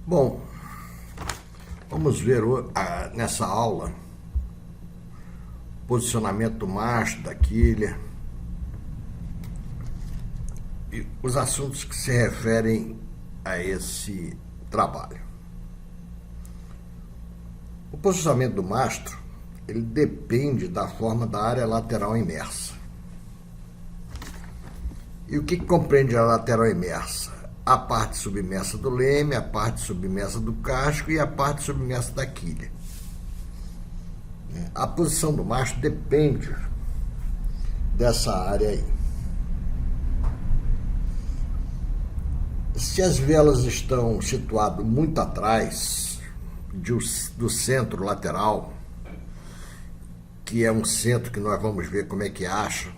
Bom, vamos ver nessa aula posicionamento do mastro, da quilha e os assuntos que se referem a esse trabalho. O posicionamento do mastro, ele depende da forma da área lateral imersa. E o que compreende a lateral imersa? A parte submersa do leme, a parte submersa do casco e a parte submersa da quilha. A posição do mastro depende dessa área aí. Se as velas estão situadas muito atrás do centro lateral, que é um centro que nós vamos ver como é que acha,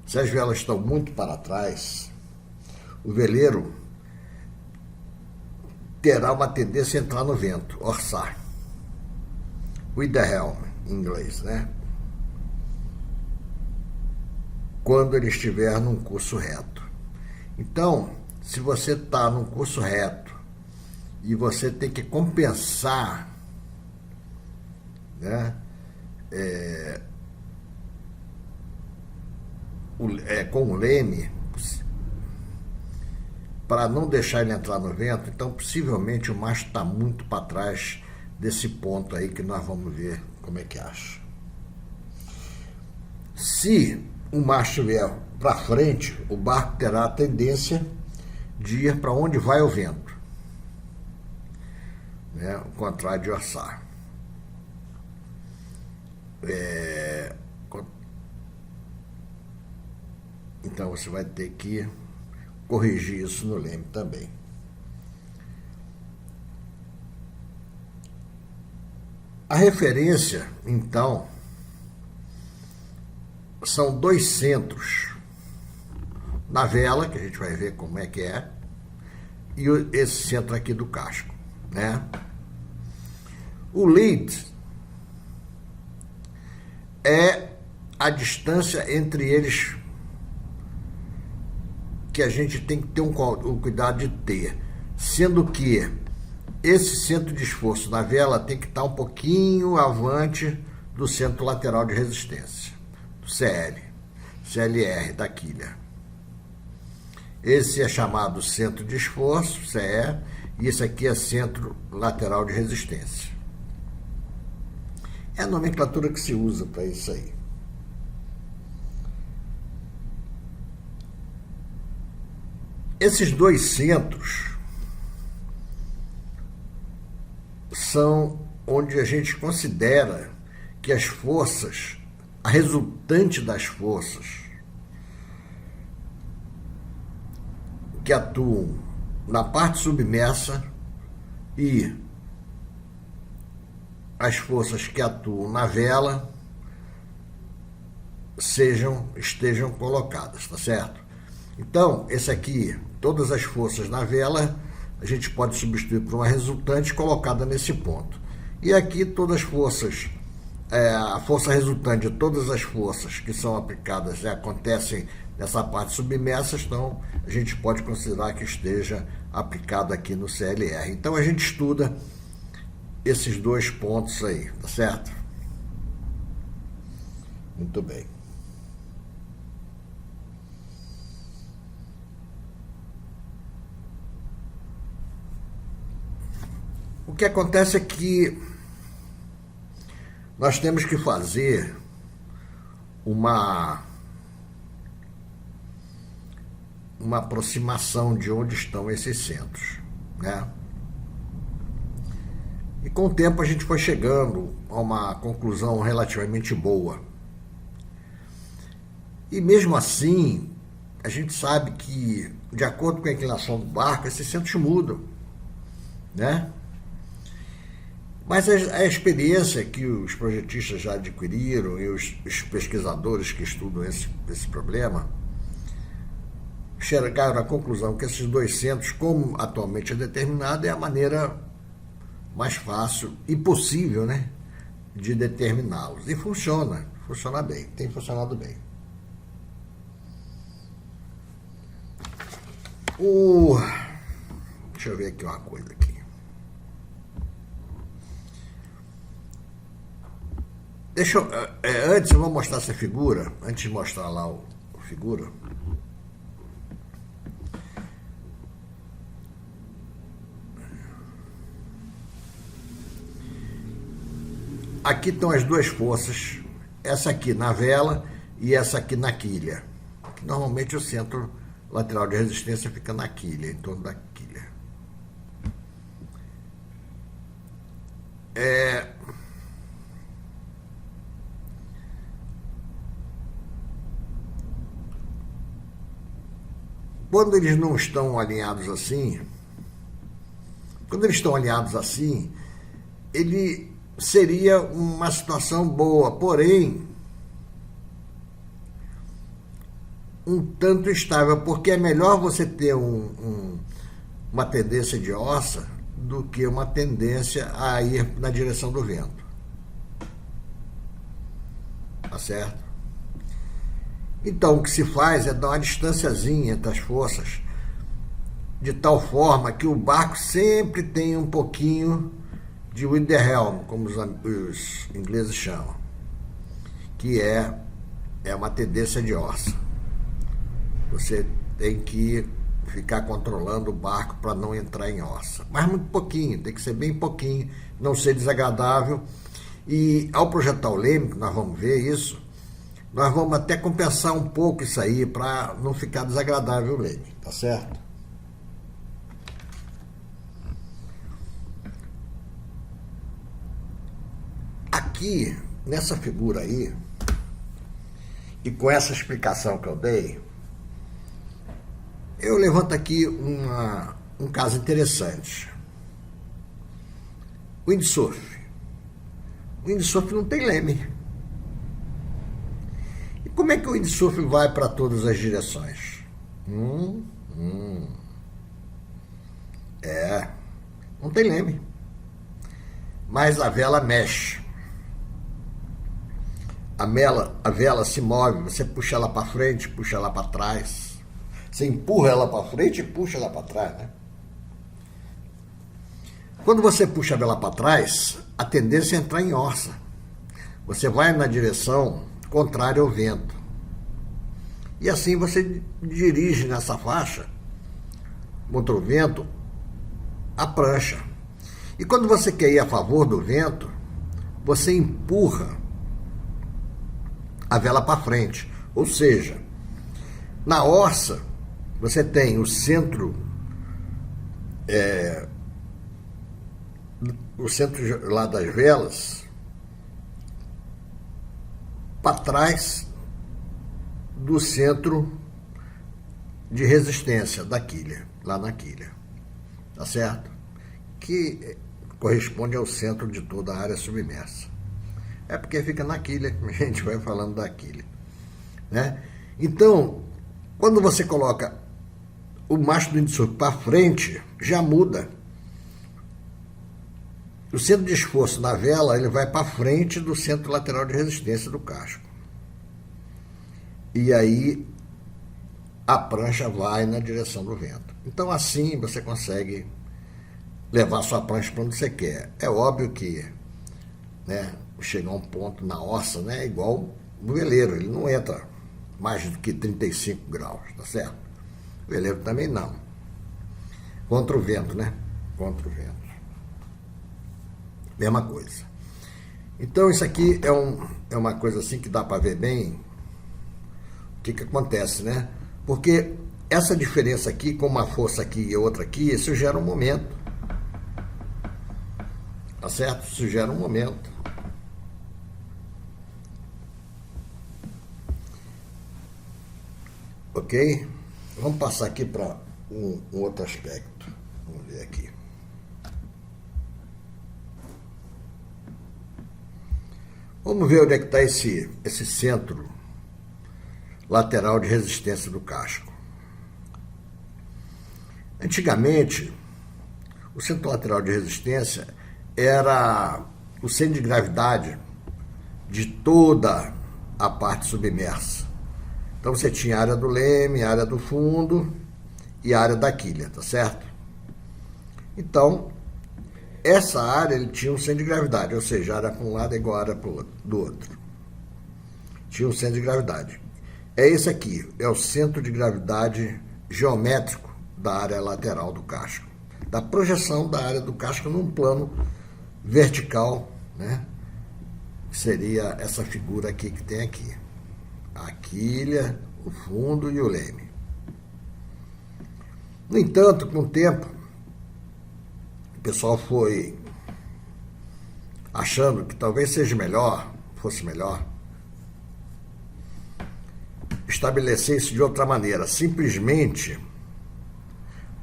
se as velas estão muito para trás, o veleiro terá uma tendência a entrar no vento, orçar. With the helm, em inglês, né? Quando ele estiver num curso reto. Então, se você está num curso reto e você tem que compensar, né, com o leme, para não deixar ele entrar no vento, então possivelmente o mastro está muito para trás desse ponto aí que nós vamos ver como é que acha. Se o mastro vier para frente, o barco terá a tendência de ir para onde vai o vento, né? O contrário de orçar. Então você vai ter que corrigir isso no leme também. A referência, então, são dois centros na vela, que a gente vai ver como é que é, e esse centro aqui do casco, né? O lead é a distância entre eles que a gente tem que ter um cuidado de ter, sendo que esse centro de esforço na vela tem que estar um pouquinho avante do centro lateral de resistência, do CLR da quilha. Esse é chamado centro de esforço, CE, e esse aqui é centro lateral de resistência. É a nomenclatura que se usa para isso aí. Esses dois centros são onde a gente considera que as forças, a resultante das forças que atuam na parte submersa e as forças que atuam na vela estejam colocadas, tá certo? Então, esse aqui, todas as forças na vela, a gente pode substituir por uma resultante colocada nesse ponto. E aqui todas as forças, a força resultante de todas as forças que são aplicadas acontecem nessa parte submersa, então a gente pode considerar que esteja aplicado aqui no CLR. Então a gente estuda esses dois pontos aí, tá certo? Muito bem. O que acontece é que nós temos que fazer uma aproximação de onde estão esses centros, né? E com o tempo a gente foi chegando a uma conclusão relativamente boa. E mesmo assim, a gente sabe que, de acordo com a inclinação do barco, esses centros mudam, né? Mas a experiência que os projetistas já adquiriram e os pesquisadores que estudam esse problema chegaram à conclusão que esses dois centros, como atualmente é determinado, é a maneira mais fácil e possível, né, de determiná-los. E funciona bem, tem funcionado bem. Deixa Deixa eu ver aqui uma coisa aqui. Antes eu vou mostrar essa figura, antes de mostrar lá a figura. Aqui estão as duas forças, essa aqui na vela e essa aqui na quilha. Normalmente o centro lateral de resistência fica na quilha, em torno da quilha. Quando eles não estão alinhados assim, ele seria uma situação boa, porém um tanto instável, porque é melhor você ter uma tendência de orça do que uma tendência a ir na direção do vento. Tá certo? Então, o que se faz é dar uma distanciazinha entre as forças, de tal forma que o barco sempre tem um pouquinho de wind the helm, como os ingleses chamam, que é uma tendência de orça. Você tem que ficar controlando o barco para não entrar em orça. Mas muito pouquinho, tem que ser bem pouquinho, não ser desagradável. E ao projetar o leme, que nós vamos ver isso, nós vamos até compensar um pouco isso aí para não ficar desagradável o leme, tá certo? Aqui, nessa figura aí, e com essa explicação que eu dei, eu levanto aqui um caso interessante. Windsurf. Windsurf não tem leme. E como é que o windsurf vai para todas as direções? Não tem leme. Mas a vela mexe. A vela se move, você puxa ela para frente, puxa ela para trás. Você empurra ela para frente e puxa ela para trás, né? Quando você puxa a vela para trás, a tendência é entrar em orça. Você vai na direção contrária ao vento. E assim você dirige nessa faixa, contra o vento, a prancha. E quando você quer ir a favor do vento, você empurra a vela para frente. Ou seja, na orça, você tem o centro lá das velas para trás do centro de resistência da quilha, lá na quilha, tá certo? Que corresponde ao centro de toda a área submersa. É porque fica na quilha, a gente vai falando da quilha, né? Então, quando você coloca o mastro do windsurf para frente, já muda. O centro de esforço na vela, ele vai para frente do centro lateral de resistência do casco. E aí a prancha vai na direção do vento. Então assim você consegue levar sua prancha para onde você quer. É óbvio que, né, chegar a um ponto na orça, né, é igual no veleiro, ele não entra mais do que 35 graus, tá certo? O veleiro também não. Contra o vento, né? Contra o vento. Mesma coisa. Então isso aqui é uma coisa assim que dá para ver bem o que acontece, né? Porque essa diferença aqui, com uma força aqui e outra aqui, isso gera um momento. Tá certo? Isso gera um momento. Ok? Vamos passar aqui para um outro aspecto. Vamos ver aqui. Vamos ver onde é que está esse centro lateral de resistência do casco. Antigamente, o centro lateral de resistência era o centro de gravidade de toda a parte submersa. Então você tinha a área do leme, a área do fundo e a área da quilha, tá certo? Então, essa área ele tinha um centro de gravidade, ou seja, a área para um lado é igual a área do outro. Tinha um centro de gravidade. É esse aqui, é o centro de gravidade geométrico da área lateral do casco. Da projeção da área do casco num plano vertical, né? Que seria essa figura aqui que tem aqui. A quilha, o fundo e o leme. No entanto, com o tempo, o pessoal foi achando que talvez fosse melhor, estabelecer isso de outra maneira, simplesmente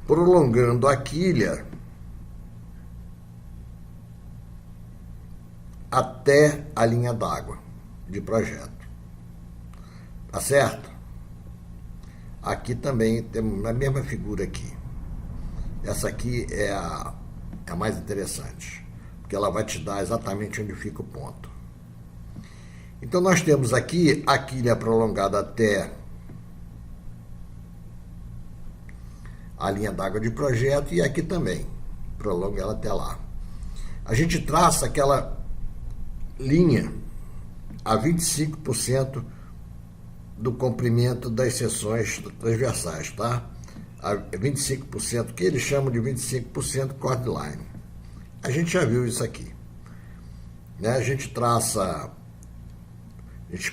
prolongando a quilha até a linha d'água de projeto. Tá certo? Aqui também temos a mesma figura aqui. Essa aqui é a mais interessante, porque ela vai te dar exatamente onde fica o ponto. Então nós temos aqui a quilha prolongada até a linha d'água de projeto e aqui também, prolonga ela até lá. A gente traça aquela linha a 25% do comprimento das seções transversais, tá? A 25%, que eles chamam de 25% chord line. A gente já viu isso aqui, né? A gente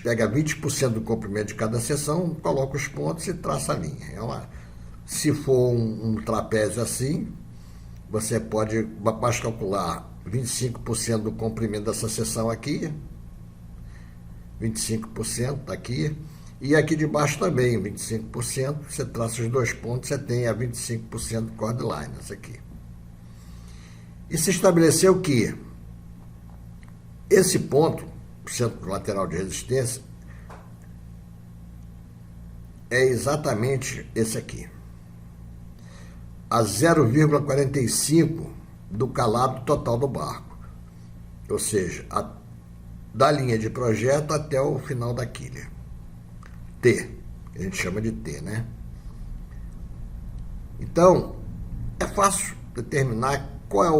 pega 20% do comprimento de cada seção, coloca os pontos e traça a linha. Se for um trapézio assim, você pode calcular 25% do comprimento dessa seção aqui, 25% aqui, e aqui de baixo também, 25%, você traça os dois pontos, você tem a 25% chord line, essa aqui. E se estabeleceu que esse ponto, o centro lateral de resistência, é exatamente esse aqui. A 0,45 do calado total do barco. Ou seja, da linha de projeto até o final da quilha. T, que a gente chama de T, né? Então, é fácil determinar qual é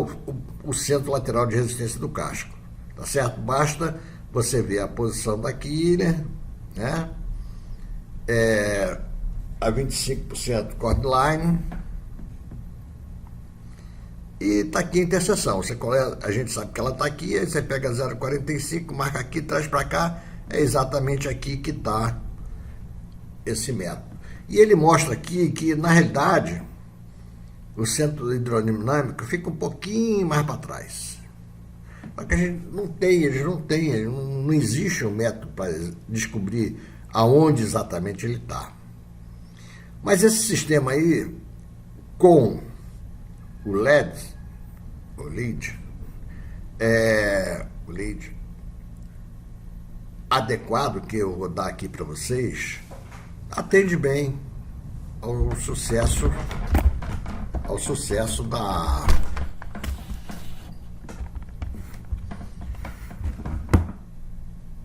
o centro lateral de resistência do casco. Tá certo? Basta você ver a posição da quilha, né? A 25% chord line. E está aqui a interseção. A gente sabe que ela está aqui, aí você pega 0,45, marca aqui, traz para cá, é exatamente aqui que está esse método. E ele mostra aqui que, na realidade, o centro hidrodinâmico fica um pouquinho mais para trás. Só que a gente não existe um método para descobrir aonde exatamente ele está. Mas esse sistema aí, com o LED, o lead adequado que eu vou dar aqui para vocês, atende bem ao sucesso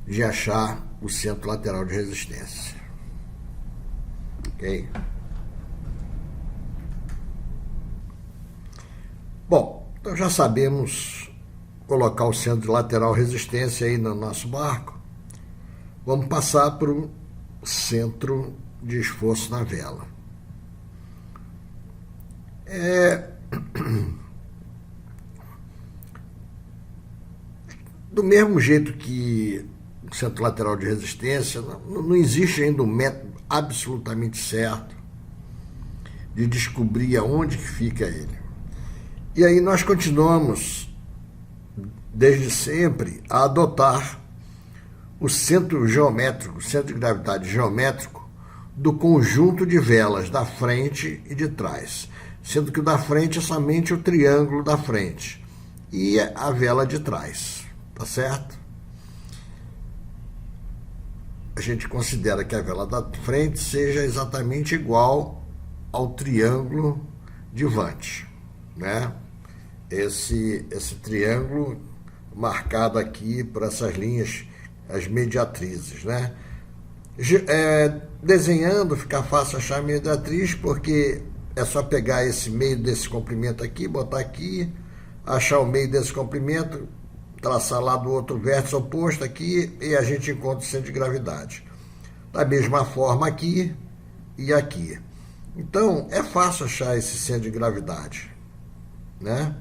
de achar o centro lateral de resistência. Ok? Bom, então já sabemos colocar o centro de lateral resistência aí no nosso barco. Vamos passar para o centro de esforço na vela. Do mesmo jeito que o centro lateral de resistência, não existe ainda um método absolutamente certo de descobrir aonde que fica ele. E aí nós continuamos, desde sempre, a adotar o centro geométrico, o centro de gravidade geométrico do conjunto de velas da frente e de trás, sendo que o da frente é somente o triângulo da frente e a vela de trás, tá certo? A gente considera que a vela da frente seja exatamente igual ao triângulo de Vante, né? Esse triângulo marcado aqui por essas linhas, as mediatrizes, né? Desenhando fica fácil achar a mediatriz, porque é só pegar esse meio desse comprimento aqui, botar aqui, achar o meio desse comprimento, traçar lá do outro vértice oposto aqui e a gente encontra o centro de gravidade. Da mesma forma aqui e aqui. Então, é fácil achar esse centro de gravidade, né?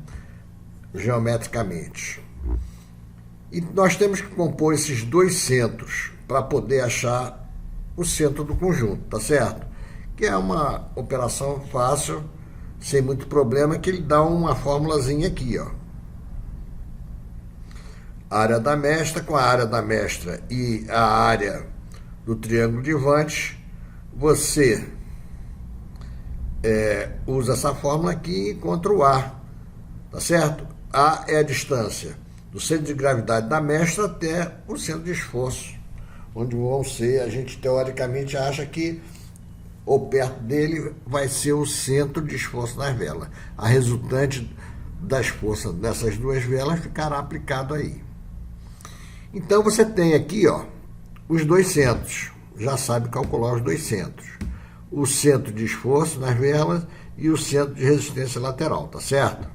Geometricamente. E nós temos que compor esses dois centros para poder achar o centro do conjunto, tá certo? Que é uma operação fácil, sem muito problema, que ele dá uma formulazinha aqui, ó. A área da mestra com a área da mestra e a área do triângulo de Vantes, você usa essa fórmula aqui e encontra o A, tá certo? A é a distância do centro de gravidade da mestra até o centro de esforço, onde vão ser, a gente teoricamente acha que, ou perto dele, vai ser o centro de esforço das velas. A resultante das forças dessas duas velas ficará aplicado aí. Então você tem aqui, ó, os dois centros, já sabe calcular os dois centros. O centro de esforço nas velas e o centro de resistência lateral, tá certo?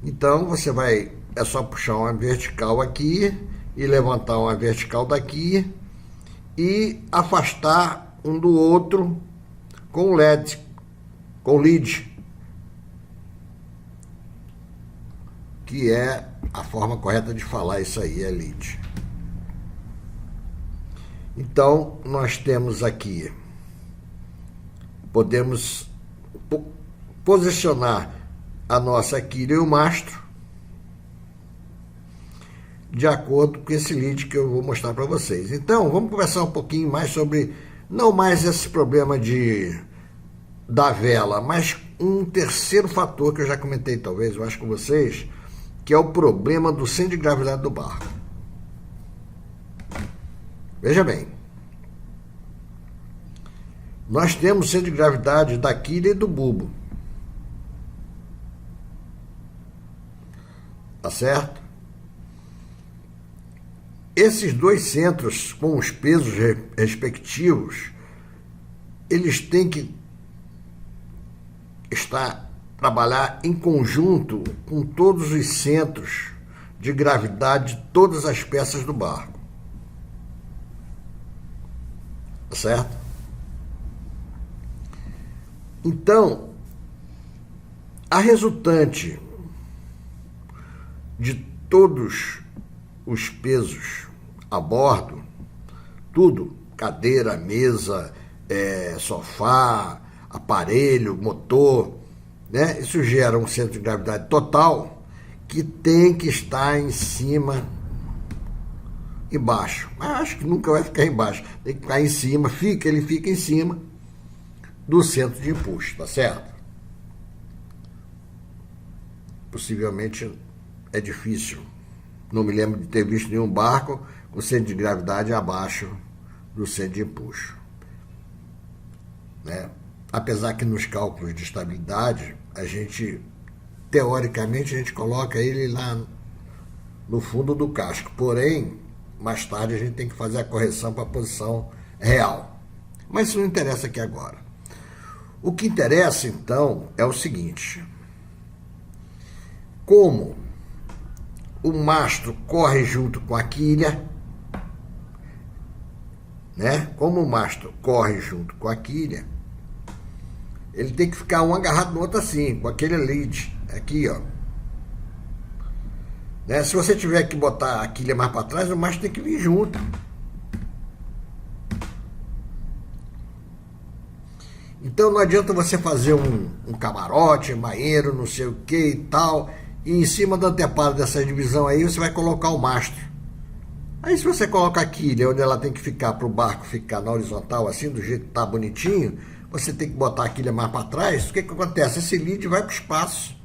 Então você vai, é só puxar uma vertical aqui e levantar uma vertical daqui e afastar um do outro com o LED, com o lead, que é a forma correta de falar isso aí, é lead. Então, nós temos aqui, podemos posicionar a nossa quilha e o mastro de acordo com esse lead que eu vou mostrar para vocês. Então, vamos conversar um pouquinho mais sobre, não mais esse problema da vela, mas um terceiro fator que eu já comentei, talvez, eu acho com vocês, que é o problema do centro de gravidade do barco. Veja bem, nós temos o centro de gravidade da quilha e do bulbo, tá certo? Esses dois centros, com os pesos respectivos, eles têm que trabalhar em conjunto com todos os centros de gravidade de todas as peças do barco. Tá certo? Então, a resultante de todos os pesos a bordo, tudo, cadeira, mesa, sofá, aparelho, motor, né? Isso gera um centro de gravidade total que tem que estar em cima e baixo. Mas acho que nunca vai ficar embaixo. Tem que ficar em cima, ele fica em cima do centro de impulso, tá certo? Possivelmente é difícil. Não me lembro de ter visto nenhum barco com centro de gravidade abaixo do centro de impulso, né? Apesar que nos cálculos de estabilidade, teoricamente, a gente coloca ele lá no fundo do casco. Porém, mais tarde a gente tem que fazer a correção para a posição real. Mas isso não interessa aqui agora. O que interessa, então, é o seguinte. Como o mastro corre junto com a quilha, né? Como o mastro corre junto com a quilha, ele tem que ficar um agarrado no outro assim, com aquele lead aqui, ó. Né? Se você tiver que botar a quilha mais para trás, o mastro tem que vir junto. Então não adianta você fazer um camarote, um banheiro, não sei o que e tal, e em cima do anteparo dessa divisão aí você vai colocar o mastro. Aí se você coloca a quilha onde ela tem que ficar para o barco ficar na horizontal assim, do jeito que tá bonitinho, você tem que botar a quilha mais para trás, o que acontece? Esse lead vai para o espaço.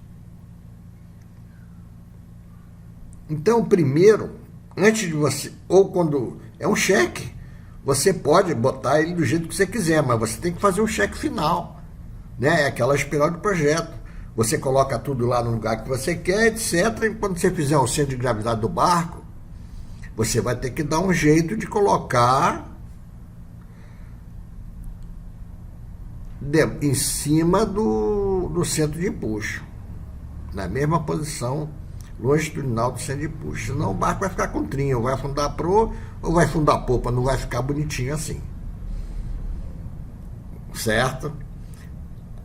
Então, primeiro, antes de você, ou quando é um cheque, você pode botar ele do jeito que você quiser, mas você tem que fazer um cheque final, né? É aquela espiral de projeto. Você coloca tudo lá no lugar que você quer, etc. E quando você fizer o centro de gravidade do barco, você vai ter que dar um jeito de colocar em cima do centro de empuxo, na mesma posição longitudinal do centro de empuxo. Senão o barco vai ficar com trinho, ou vai afundar a proa, ou vai afundar a popa, não vai ficar bonitinho assim. Certo?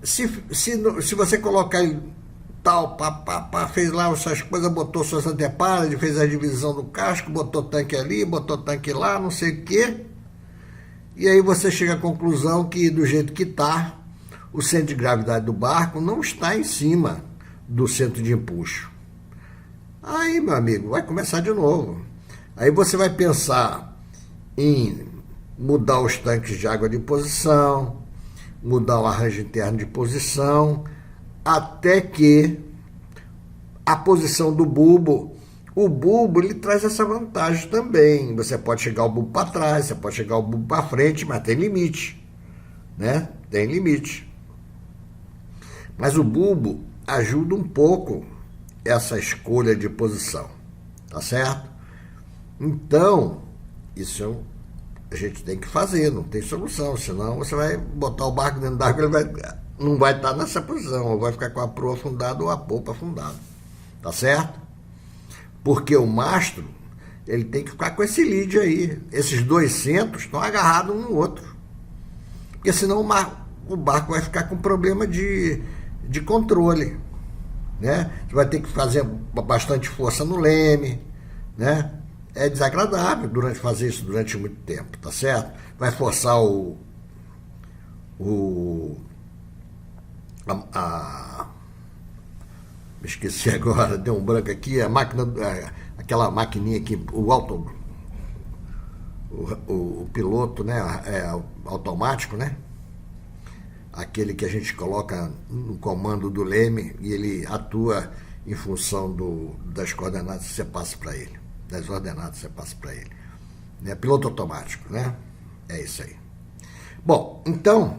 Se você colocar tal, fez lá essas coisas, botou suas anteparas, fez a divisão do casco, botou tanque ali, botou tanque lá, não sei o quê, e aí você chega à conclusão que, do jeito que está, o centro de gravidade do barco não está em cima do centro de empuxo. Aí, meu amigo, vai começar de novo. Aí você vai pensar em mudar os tanques de água de posição, mudar o arranjo interno de posição, até que a posição do bulbo, o bulbo ele traz essa vantagem também. Você pode chegar o bulbo para trás, você pode chegar o bulbo para frente, mas tem limite, né? Tem limite. Mas o bulbo ajuda um pouco essa escolha de posição, tá certo? Então, isso a gente tem que fazer, não tem solução, senão você vai botar o barco dentro d'água, ele não vai estar nessa posição, ou vai ficar com a proa afundada ou a popa afundada, tá certo? Porque o mastro, ele tem que ficar com esse lead aí, esses dois centros estão agarrados um no outro, porque senão o barco vai ficar com problema de controle, né? Você vai ter que fazer bastante força no leme, né? É desagradável fazer isso durante muito tempo, tá certo? Vai forçar me esqueci agora, deu um branco aqui, a máquina, aquela maquininha aqui, o piloto, né? Automático, né? Aquele que a gente coloca no comando do leme e ele atua em função das coordenadas que você passa para ele, das ordenadas que você passa para ele. Né? Piloto automático, né? É isso aí. Bom, então,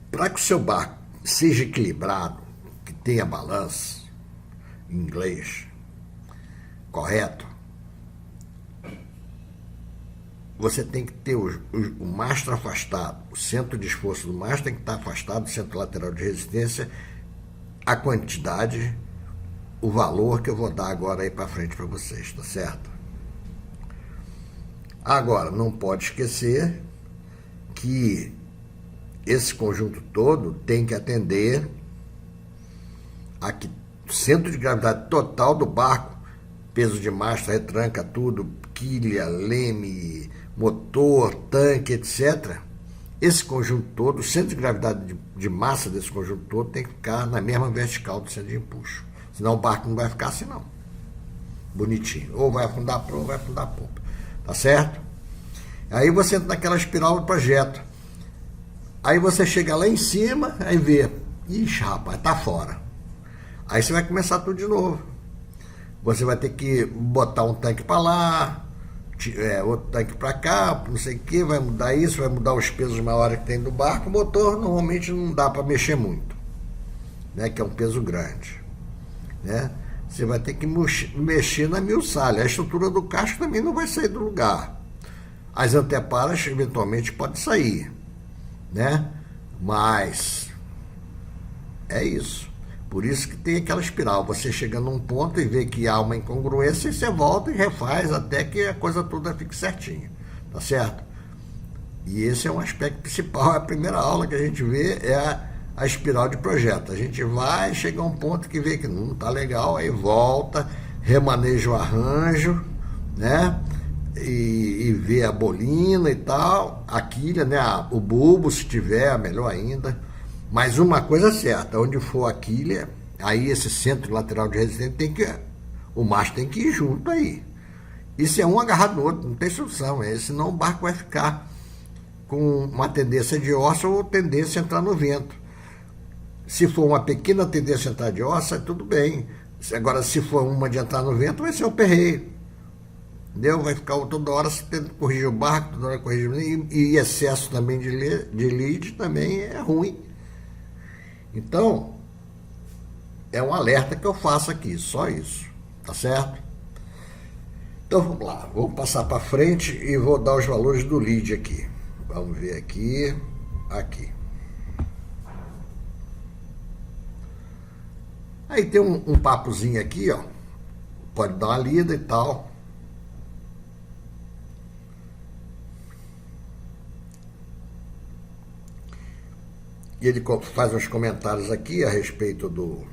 para que o seu barco seja equilibrado, que tenha balanço, em inglês, correto, você tem que ter o mastro afastado, o centro de esforço do mastro tem que estar afastado do centro lateral de resistência, a quantidade, o valor que eu vou dar agora aí para frente para vocês, tá certo? Agora, não pode esquecer que esse conjunto todo tem que atender a que o centro de gravidade total do barco, peso de mastro, retranca, tudo, quilha, leme, motor, tanque, etc. Esse conjunto todo, o centro de gravidade de massa desse conjunto todo tem que ficar na mesma vertical do centro de empuxo. Senão o barco não vai ficar assim não. Bonitinho. Ou vai afundar a proa ou vai afundar a popa. Tá certo? Aí você entra naquela espiral do projeto. Aí você chega lá em cima, aí vê. Ixi, rapaz, tá fora. Aí você vai começar tudo de novo. Você vai ter que botar um tanque para lá, outro tanque para cá, não sei o que, vai mudar isso, vai mudar os pesos maiores que tem do barco. O motor normalmente não dá para mexer muito, né, que é um peso grande, né? Você vai ter que mexer na milçalha. A estrutura do casco também não vai sair do lugar. As anteparas eventualmente podem sair, né? Mas é isso. Por isso que tem aquela espiral. Você chega num ponto e vê que há uma incongruência e você volta e refaz até que a coisa toda fique certinha. Tá certo? E esse é um aspecto principal. A primeira aula que a gente vê é a espiral de projeto. A gente vai, chega a um ponto que vê que não está legal, aí volta, remaneja o arranjo, né? E vê a bolina e tal, a quilha, né? O bulbo, se tiver, melhor ainda. Mas uma coisa certa, onde for a quilha, aí esse centro lateral de resistência o mastro tem que ir junto aí. Isso é um agarrado no outro, não tem solução, senão o barco vai ficar com uma tendência de ossa ou tendência a entrar no vento. Se for uma pequena tendência a entrar de ossa, tudo bem. Agora, se for uma de entrar no vento, vai ser o perreio. Entendeu? Vai ficar toda hora você tenta corrigir o barco, toda hora corrigir, e excesso também de lead também é ruim. Então, é um alerta que eu faço aqui, só isso, tá certo? Então vamos lá, vou passar para frente e vou dar os valores do lead aqui. Vamos ver aqui. Aqui. Aí tem um papozinho aqui, ó. Pode dar uma lida e tal. E ele faz uns comentários aqui a respeito do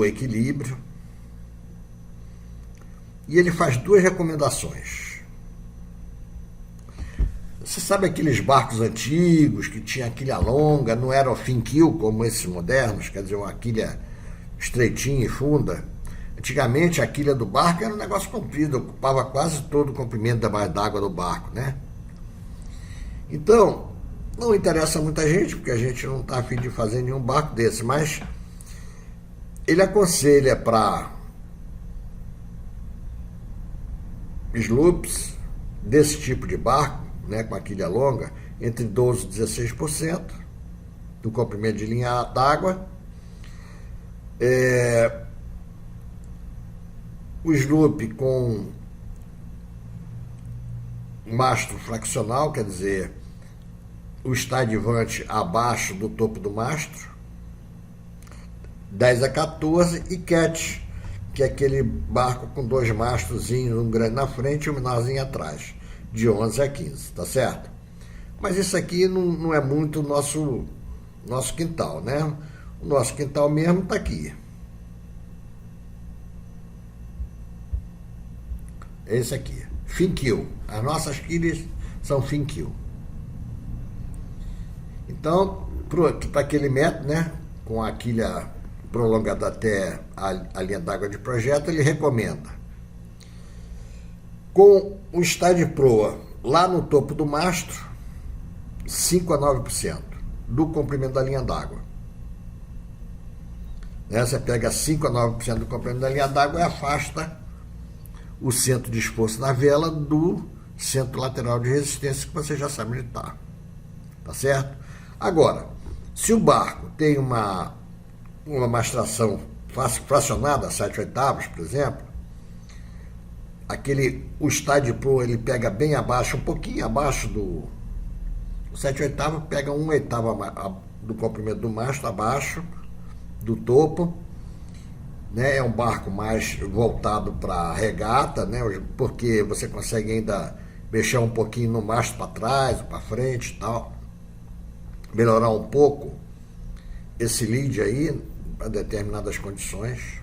equilíbrio. E ele faz duas recomendações. Você sabe aqueles barcos antigos que tinha a quilha longa, não era o fin keel como esses modernos, quer dizer, uma quilha estreitinha e funda? Antigamente a quilha do barco era um negócio comprido, ocupava quase todo o comprimento da margem d'água do barco, né? Então, não interessa muita gente, porque a gente não está a fim de fazer nenhum barco desse, mas ele aconselha para sloops desse tipo de barco, né, com a quilha longa, entre 12% e 16% do comprimento de linha d'água. O sloop com mastro fraccional, quer dizer, o estadivante abaixo do topo do mastro, 10 a 14, e catch, que é aquele barco com dois mastrozinhos, um grande na frente e um menorzinho atrás, de 11 a 15, tá certo? Mas isso aqui não é muito nosso quintal, né? O nosso quintal mesmo tá aqui. Esse aqui, fin keel. As nossas quilhas são fin keel. Então, para aquele método, né, com a quilha prolongada até a linha d'água de projeto, ele recomenda com o estádio de proa lá no topo do mastro, 5 a 9% do comprimento da linha d'água. Você pega 5 a 9% do comprimento da linha d'água e afasta o centro de esforço na vela do centro lateral de resistência, que você já sabe onde está. Tá certo? Agora, se o barco tem uma mastração fracionada, 7/8, por exemplo, o estádio de proa ele pega bem abaixo, um pouquinho abaixo do 7/8, pega 1/8 do comprimento do mastro, abaixo do topo, né? É um barco mais voltado para regata, né? Porque você consegue ainda mexer um pouquinho no mastro para trás, para frente e tal, melhorar um pouco esse lead aí para determinadas condições.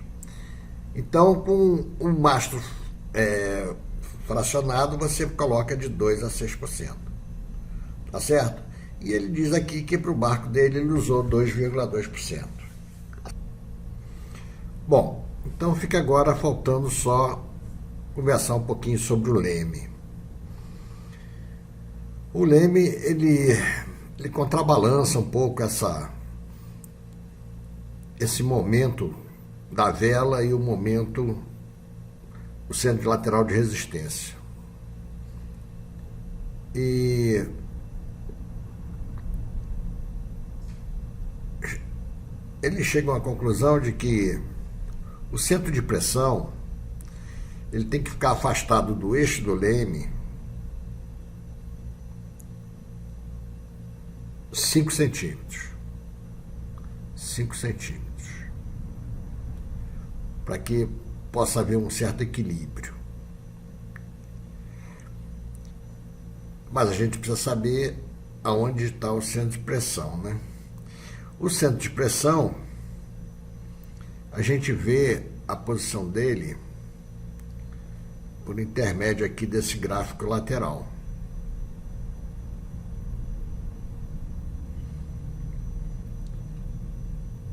Então, com um mastro fracionado, você coloca de 2% a 6%. Tá certo? E ele diz aqui que para o barco dele ele usou 2,2%. Bom, então fica agora faltando só conversar um pouquinho sobre o leme. O leme, ele contrabalança um pouco esse momento da vela e o centro lateral de resistência. E ele chega a uma conclusão de que o centro de pressão ele tem que ficar afastado do eixo do leme 5 centímetros. 5 centímetros. Para que possa haver um certo equilíbrio. Mas a gente precisa saber aonde está o centro de pressão, né? O centro de pressão, a gente vê a posição dele por intermédio aqui desse gráfico lateral.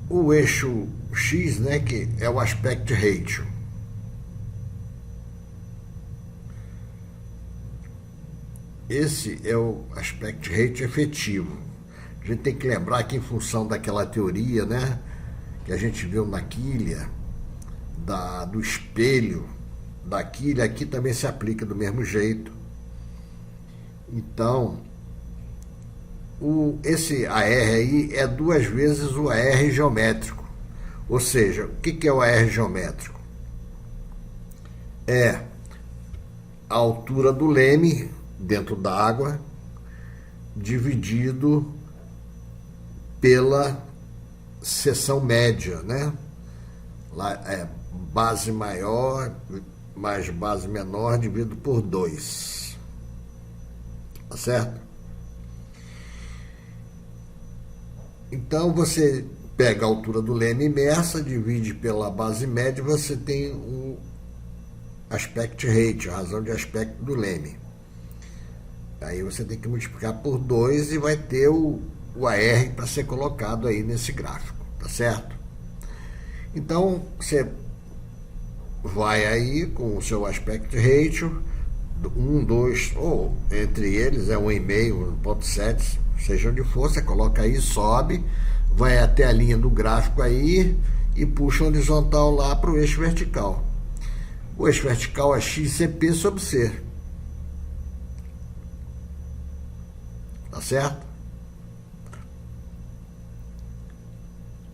O eixo X, né, que é o aspect ratio. Esse é o aspect ratio efetivo. A gente tem que lembrar que, em função daquela teoria, né, que a gente viu na quilha, do espelho da quilha, aqui também se aplica do mesmo jeito. Então, esse AR aí é 2 vezes o AR geométrico. Ou seja, o que é o AR geométrico? É a altura do leme dentro d'água dividido pela seção média, né? Lá é base maior mais base menor dividido por 2. Tá certo? Então você pega a altura do leme imersa, divide pela base média, você tem o aspect ratio, a razão de aspecto do leme. Aí você tem que multiplicar por 2 e vai ter o AR para ser colocado aí nesse gráfico, tá certo? Então você vai aí com o seu aspect ratio, 1, 2, ou entre eles é 1,5, 1,7, seja onde for, você coloca aí, sobe, vai até a linha do gráfico aí e puxa horizontal lá para o eixo vertical. O eixo vertical é XCP sobre C. Tá certo?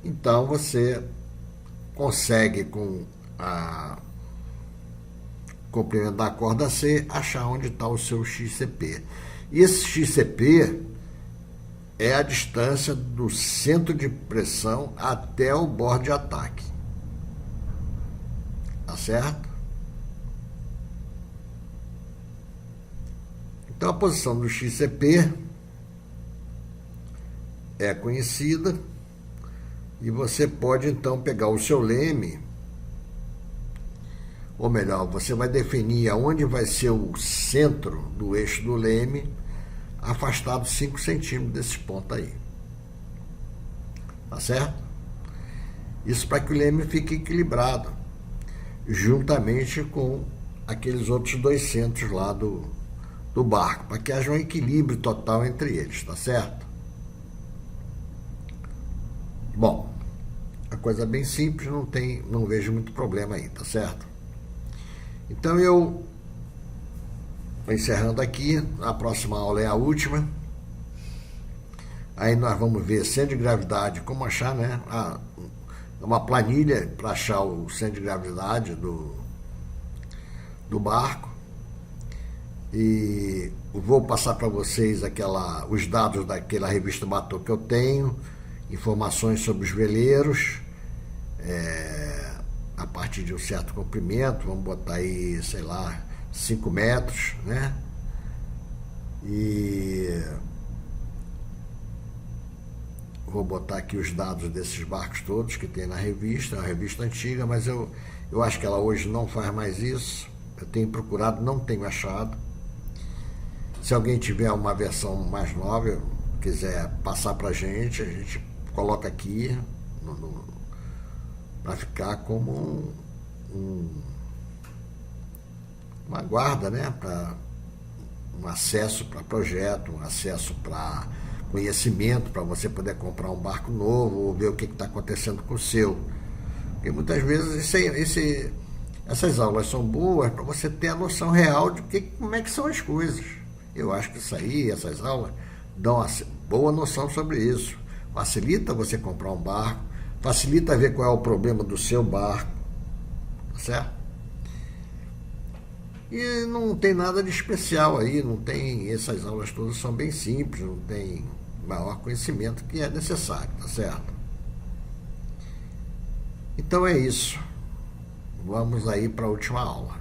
Então você consegue, com a comprimento da corda C, achar onde está o seu XCP. E esse XCP é a distância do centro de pressão até o bordo de ataque. Tá certo? Então a posição do XCP é conhecida e você pode então pegar o seu leme, ou melhor, você vai definir aonde vai ser o centro do eixo do leme, afastado 5 centímetros desse ponto aí. Tá certo? Isso para que o leme fique equilibrado, juntamente com aqueles outros 2 centros lá do barco, para que haja um equilíbrio total entre eles, tá certo? Bom, a coisa é bem simples, não vejo muito problema aí, tá certo? Então eu vou encerrando aqui, a próxima aula é a última. Aí nós vamos ver centro de gravidade, como achar, né? Uma planilha para achar o centro de gravidade do barco. E vou passar para vocês os dados daquela revista Bateau que eu tenho, informações sobre os veleiros, a partir de um certo comprimento, vamos botar aí, sei lá, 5 metros, né? E vou botar aqui os dados desses barcos todos que tem na revista, é uma revista antiga, mas eu acho que ela hoje não faz mais isso. Eu tenho procurado, não tenho achado. Se alguém tiver uma versão mais nova, quiser passar para a gente coloca aqui para ficar como uma guarda, né? Para um acesso para projeto, um acesso para conhecimento, para você poder comprar um barco novo ou ver o que está acontecendo com o seu. Porque muitas vezes essas aulas são boas para você ter a noção real de como é que são as coisas. Eu acho que essas aulas dão uma boa noção sobre isso. Facilita você comprar um barco, facilita ver qual é o problema do seu barco, certo? E não tem nada de especial aí, essas aulas todas são bem simples, não tem maior conhecimento que é necessário, tá certo? Então é isso. Vamos aí para a última aula.